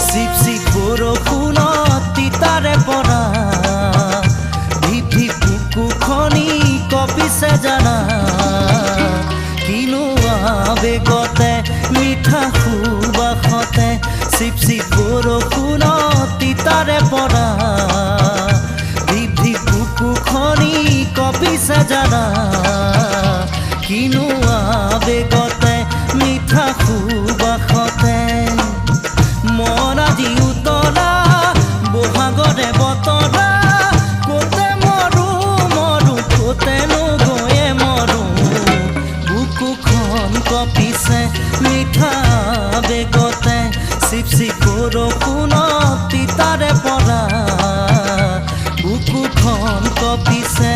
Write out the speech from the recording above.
চিপ চিপ বৰষুণত তিতাৰে পৰা ধিপ ধিপ বুকুখনি কঁপিছে জানা কিনো আবেগতে মিঠা সুবাসতে চিপ চিপ বৰষুণত তিতাৰে পৰা ধিপ ধিপ বুকুখনি কঁপিছে জানা কিনো আবেগতে মিঠা সুবাসতে মন আজি উতলা বহাগৰে বতৰা কোতে মৰো মৰো কোতেনো গৈয়ে মৰো বুকুখন কঁপিছে মিঠা আবেগতে চিপ চিপ বৰষুণত তিতাৰে পৰা বুকুখন কঁপিছে